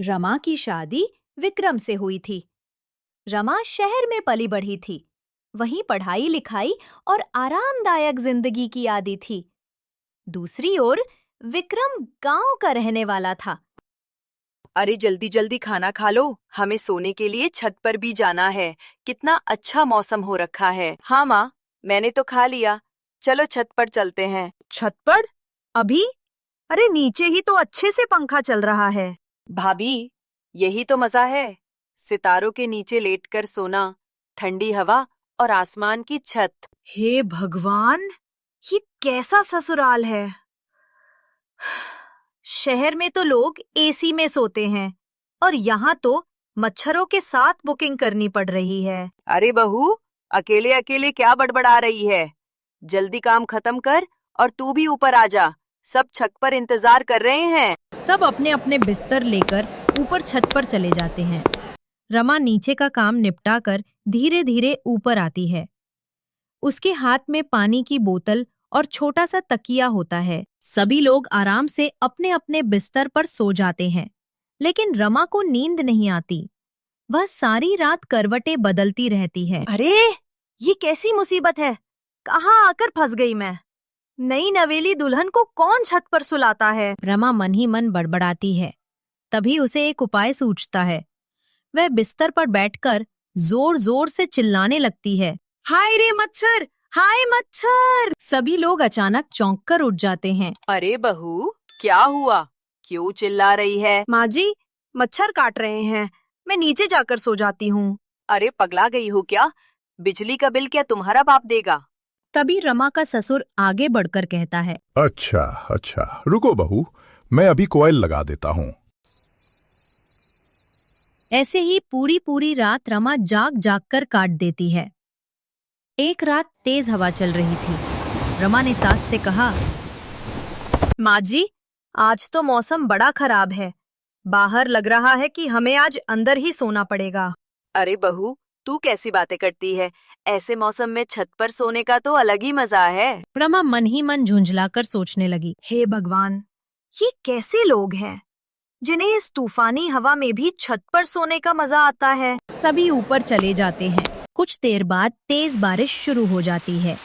रमा की शादी विक्रम से हुई थी। रमा शहर में पली बढ़ी थी। वहीं पढ़ाई लिखाई और आरामदायक जिंदगी की आदी थी। दूसरी ओर विक्रम गांव का रहने वाला था। अरे जल्दी जल्दी खाना खा लो, हमें सोने के लिए छत पर भी जाना है। कितना अच्छा मौसम हो रखा है। हाँ माँ, मैंने तो खा लिया। चलो छत पर चलते हैं। छत पर? अभी? अरे नीचे ही तो अच्छे से पंखा चल रहा है। भाभी, यही तो मजा है, सितारों के नीचे लेटकर सोना, ठंडी हवा और आसमान की छत। हे भगवान, ये कैसा ससुराल है। शहर में तो लोग एसी में सोते हैं और यहाँ तो मच्छरों के साथ बुकिंग करनी पड़ रही है। अरे बहू, अकेले अकेले क्या बड़बड़ा रही है? जल्दी काम खत्म कर और तू भी ऊपर आ जा। सब छत पर इंतजार कर रहे हैं। सब अपने अपने बिस्तर लेकर ऊपर छत पर चले जाते हैं। रमा नीचे का काम निपटाकर धीरे धीरे ऊपर आती है। उसके हाथ में पानी की बोतल और छोटा सा तकिया होता है। सभी लोग आराम से अपने अपने बिस्तर पर सो जाते हैं, लेकिन रमा को नींद नहीं आती। वह सारी रात करवटें बदलती रहती है। अरे, ये कैसी मुसीबत है? कहाँ आकर फंस गई मैं? नई नवेली दुल्हन को कौन छत पर सुलाता है? रमा मन ही मन बड़बड़ाती है। तभी उसे एक उपाय सूझता है। वह बिस्तर पर बैठकर जोर जोर से चिल्लाने लगती है। हाय रे मच्छर! हाय मच्छर! सभी लोग अचानक चौंक कर उठ जाते हैं। अरे बहू, क्या हुआ? क्यों चिल्ला रही है? माँ जी, मच्छर काट रहे हैं। मैं नीचे जाकर सो जाती हूँ। अरे पगला गई हो क्या? बिजली का बिल क्या तुम्हारा बाप देगा? तभी रमा का ससुर आगे बढ़कर कहता है। अच्छा अच्छा, रुको बहू, मैं अभी कॉइल लगा देता हूँ। ऐसे ही पूरी पूरी रात रमा जाग जाग कर काट देती है। एक रात तेज हवा चल रही थी। रमा ने सास से कहा, माँ जी, आज तो मौसम बड़ा खराब है। बाहर लग रहा है कि हमें आज अंदर ही सोना पड़ेगा। अरे बहू, तू कैसी बातें करती है? ऐसे मौसम में छत पर सोने का तो अलग ही मजा है। रमा मन ही मन झुंझलाकर सोचने लगी। हे भगवान, ये कैसे लोग हैं जिन्हें इस तूफानी हवा में भी छत पर सोने का मजा आता है? सभी ऊपर चले जाते हैं। कुछ देर बाद तेज बारिश शुरू हो जाती है।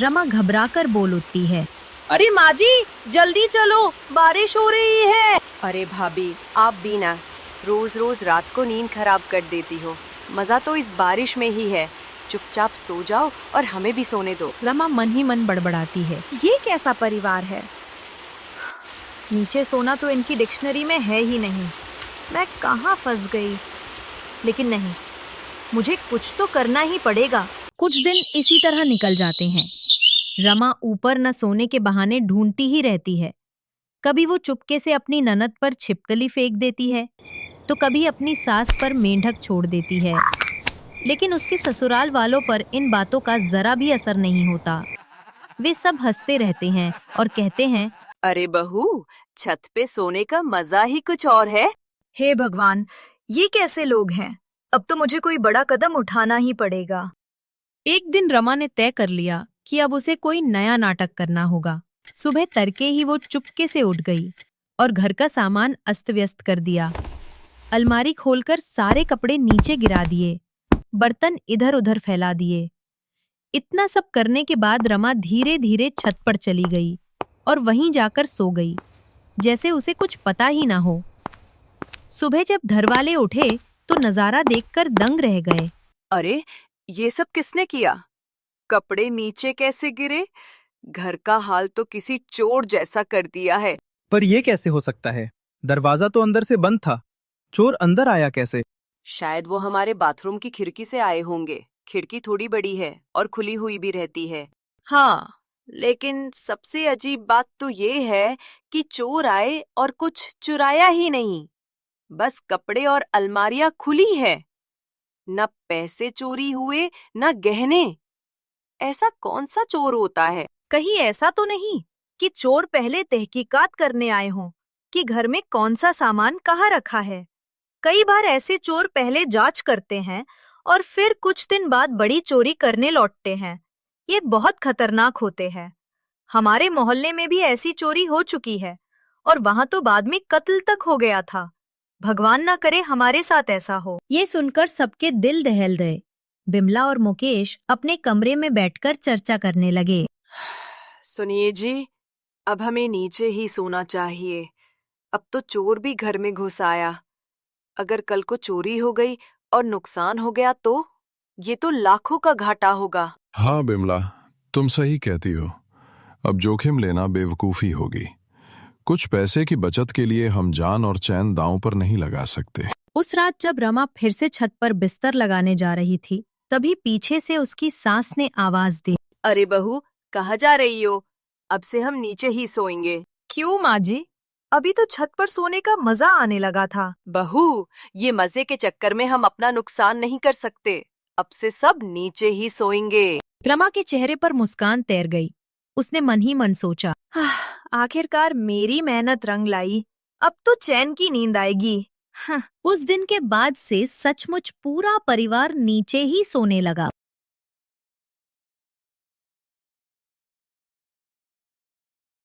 रमा घबराकर बोल उठती है। अरे माँ जी, जल्दी चलो, बारिश हो रही है। अरे भाभी, आप भी ना रोज रोज रात को नींद खराब कर देती हो। मजा तो इस बारिश में ही है। चुपचाप सो जाओ और हमें भी सोने दो। रमा मन ही मन बड़बड़ाती है। ये कैसा परिवार है? नीचे सोना तो इनकी डिक्शनरी में है ही नहीं। मैं कहाँ फंस गई? लेकिन नहीं, मुझे कुछ तो करना ही पड़ेगा। कुछ दिन इसी तरह निकल जाते हैं। रमा ऊपर न सोने के बहाने ढूंढती ही रहती है। कभी वो चुपके से अपनी ननद पर छिपकली फेंक देती है, तो कभी अपनी सास पर मेंढक छोड़ देती है। लेकिन उसके ससुराल वालों पर इन बातों का जरा भी असर नहीं होता। वे सब हंसते रहते हैं और कहते हैं, अरे बहू, छत पे सोने का मजा ही कुछ और है। हे भगवान, ये कैसे लोग हैं? अब तो मुझे कोई बड़ा कदम उठाना ही पड़ेगा। एक दिन रमा ने तय कर लिया कि अब उसे कोई नया नाटक करना होगा। सुबह तड़के ही वो चुपके से उठ गई और घर का सामान अस्त व्यस्त कर दिया। अलमारी खोलकर सारे कपड़े नीचे गिरा दिए, बर्तन इधर उधर फैला दिए। इतना सब करने के बाद रमा धीरे धीरे छत पर चली गई और वहीं जाकर सो गई, जैसे उसे कुछ पता ही ना हो। सुबह जब घरवाले उठे तो नजारा देखकर दंग रह गए। अरे, ये सब किसने किया? कपड़े नीचे कैसे गिरे? घर का हाल तो किसी चोर जैसा कर दिया है। पर ये कैसे हो सकता है? दरवाजा तो अंदर से बंद था। चोर अंदर आया कैसे? शायद वो हमारे बाथरूम की खिड़की से आए होंगे। खिड़की थोड़ी बड़ी है और खुली हुई भी रहती है। हाँ, लेकिन सबसे अजीब बात तो ये है कि चोर आए और कुछ चुराया ही नहीं। बस कपड़े और अलमारियां खुली है। न पैसे चोरी हुए, न गहने। ऐसा कौन सा चोर होता है? कहीं ऐसा तो नहीं कि चोर पहले तहकीकात करने आए हों कि घर में कौन सा सामान कहाँ रखा है? कई बार ऐसे चोर पहले जांच करते हैं और फिर कुछ दिन बाद बड़ी चोरी करने लौटते हैं। ये बहुत खतरनाक होते हैं। हमारे मोहल्ले में भी ऐसी चोरी हो चुकी है और वहां तो बाद में कत्ल तक हो गया था। भगवान ना करे हमारे साथ ऐसा हो। ये सुनकर सबके दिल दहल गए। बिमला और मुकेश अपने कमरे में बैठकर चर्चा करने लगे। सुनिए जी, अब हमें नीचे ही सोना चाहिए। अब तो चोर भी घर में घुस आया। अगर कल को चोरी हो गई और नुकसान हो गया तो ये तो लाखों का घाटा होगा। हाँ बिमला, तुम सही कहती हो। अब जोखिम लेना बेवकूफ़ी होगी। कुछ पैसे की बचत के लिए हम जान और चैन दांव पर नहीं लगा सकते। उस रात जब रमा फिर से छत पर बिस्तर लगाने जा रही थी, तभी पीछे से उसकी सास ने आवाज दी। अरे बहू, कहाँ जा रही हो? अब से हम नीचे ही सोएंगे। क्यों माँ जी? अभी तो छत पर सोने का मजा आने लगा था। बहू, ये मजे के चक्कर में हम अपना नुकसान नहीं कर सकते। अब से सब नीचे ही सोएंगे। रमा के चेहरे पर मुस्कान तैर गई। उसने मन ही मन सोचा, आखिरकार मेरी मेहनत रंग लाई। अब तो चैन की नींद आएगी। उस दिन के बाद से सचमुच पूरा परिवार नीचे ही सोने लगा।